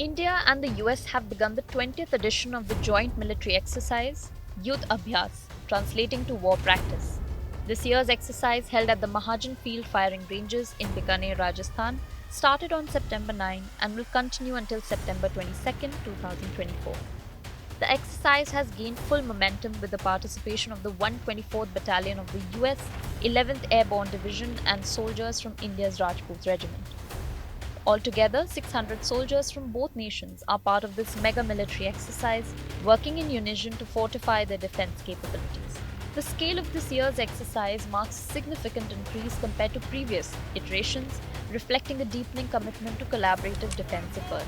India and the US have begun the 20th edition of the joint military exercise, Yudh Abhyas, translating to war practice. This year's exercise, held at the Mahajan Field Firing Ranges in Bikaner, Rajasthan, started on September 9 and will continue until September 22, 2024. The exercise has gained full momentum with the participation of the 124th Battalion of the US 11th Airborne Division and soldiers from India's Rajput Regiment. Altogether, 600 soldiers from both nations are part of this mega military exercise, working in unison to fortify their defense capabilities. The scale of this year's exercise marks a significant increase compared to previous iterations, reflecting a deepening commitment to collaborative defense efforts.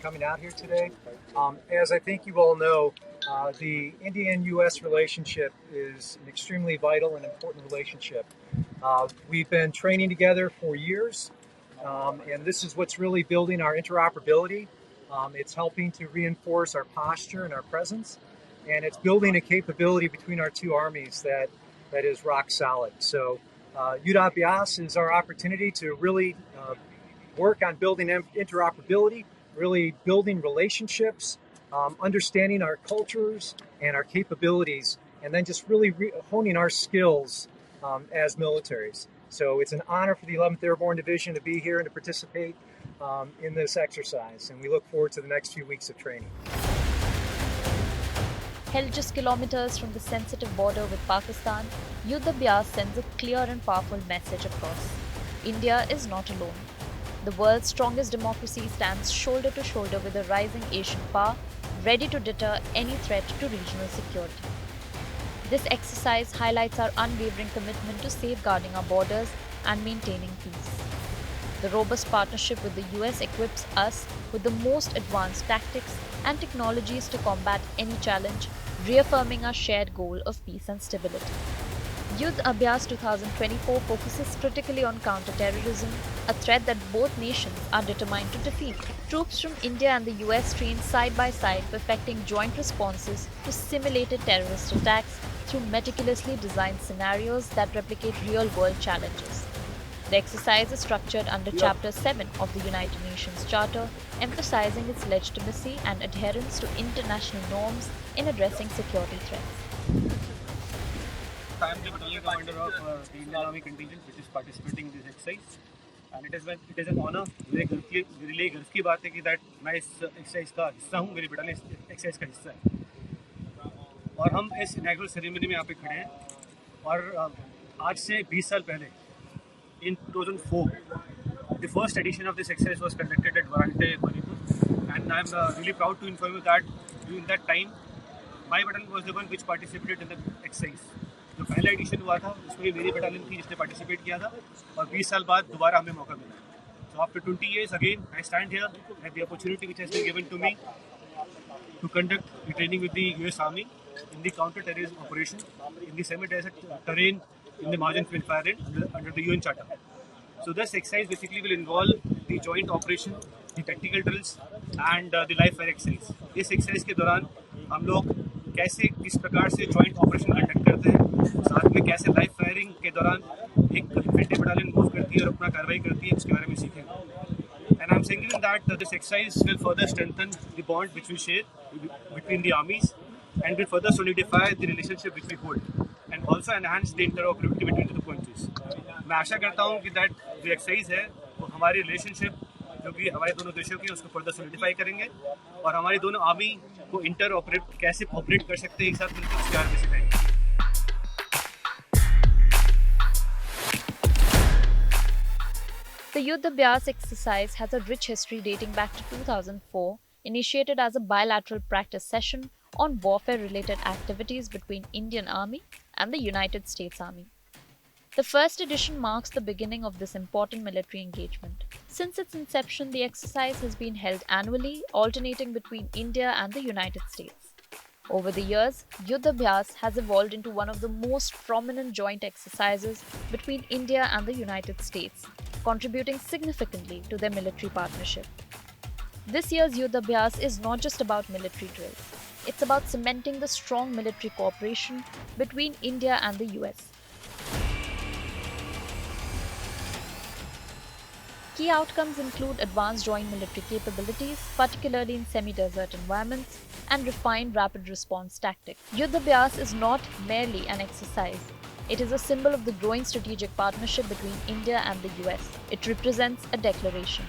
Coming out here today. As I think you all know, the Indian-U.S. relationship is an extremely vital and important relationship. We've been training together for years, and this is what's really building our interoperability. It's helping to reinforce our posture and our presence, and it's building a capability between our two armies that is rock solid. So Yudh Abhyas is our opportunity to really work on building interoperability, really building relationships, understanding our cultures and our capabilities, and then just really honing our skills as militaries. So it's an honor for the 11th Airborne Division to be here and to participate in this exercise, and we look forward to the next few weeks of training. Held just kilometers from the sensitive border with Pakistan, Yudh Abhyas sends a clear and powerful message across. India is not alone. The world's strongest democracy stands shoulder to shoulder with a rising Asian power, ready to deter any threat to regional security. This exercise highlights our unwavering commitment to safeguarding our borders and maintaining peace. The robust partnership with the US equips us with the most advanced tactics and technologies to combat any challenge, reaffirming our shared goal of peace and stability. Yudh Abhyas 2024 focuses critically on counter-terrorism, a threat that both nations are determined to defeat. Troops from India and the US train side by side, perfecting joint responses to simulated terrorist attacks through meticulously designed scenarios that replicate real-world challenges. The exercise is structured under Chapter 7 of the United Nations Charter, emphasizing its legitimacy and adherence to international norms in addressing security threats. I am the battalion commander of the Indian Army contingent which is participating in this exercise, and it is an honor. मेरे लिए गर्व की बात है कि that मैं इस exercise का हिस्सा हूँ, मेरी battalion इस exercise का हिस्सा है, और हम इस inaugural ceremony में यहाँ पे खड़े हैं. और आज से 20 साल पहले, in 2004, the first edition of this exercise was conducted at Varante, Manipur, and I am really proud to inform you that during that time, my battalion was the one which participated in the exercise. जो पहला addition हुआ था उसमें मेरी battalion थी जिसने participate किया था, और 20 साल बाद दोबारा हमें मौका मिला है. So after 20 years again I stand here at the opportunity which has been given to me to conduct the training with the US Army in the counter-terrorism operation in the semi-desert terrain in the Mahajan Field Fire Range under the UN Charter. So this exercise basically will involve the joint operation, the tactical drills and the live fire exercise. इस exercise के दौरान हम लोग कैसे किस प्रकार से joint operation conduct करते हैं, साथ में कैसे लाइव फायरिंग के दौरान एक इन्फेंट्री बटालियन मूव करती है और अपना कार्रवाई करती है, इसके बारे में सीखेंगे. And I am saying that this exercise will further strengthen the bond which we share between the armies and will further solidify the relationship which we hold and also enhance the interoperability between the two countries. मैं आशा करता हूँ कि that जो exercise है वो हमारी relationship जो कि हमारे दोनों देशों की उसको फर्दर सॉलिडिफाई करेंगे और हमारी दोनों आर्मी को इंटर ऑपरेट कैसे ऑपरेट कर सकते हैं एक साथ मिलकर उसके बारे में सिखाएंगे. The Yudh Abhyas exercise has a rich history dating back to 2004, initiated as a bilateral practice session on warfare-related activities between Indian Army and the United States Army. The first edition marks the beginning of this important military engagement. Since its inception, the exercise has been held annually, alternating between India and the United States. Over the years, Yudh Abhyas has evolved into one of the most prominent joint exercises between India and the United States, contributing significantly to their military partnership. This year's Yudh Abhyas is not just about military drills. It's about cementing the strong military cooperation between India and the US. Key outcomes include advanced joint military capabilities, particularly in semi-desert environments, and refined rapid response tactics. Yuddha Abhyas is not merely an exercise. It is a symbol of the growing strategic partnership between India and the US. It represents a declaration.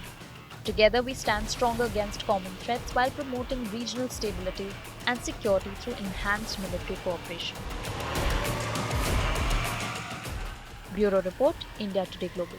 Together we stand stronger against common threats while promoting regional stability and security through enhanced military cooperation. Bureau Report, India Today Global.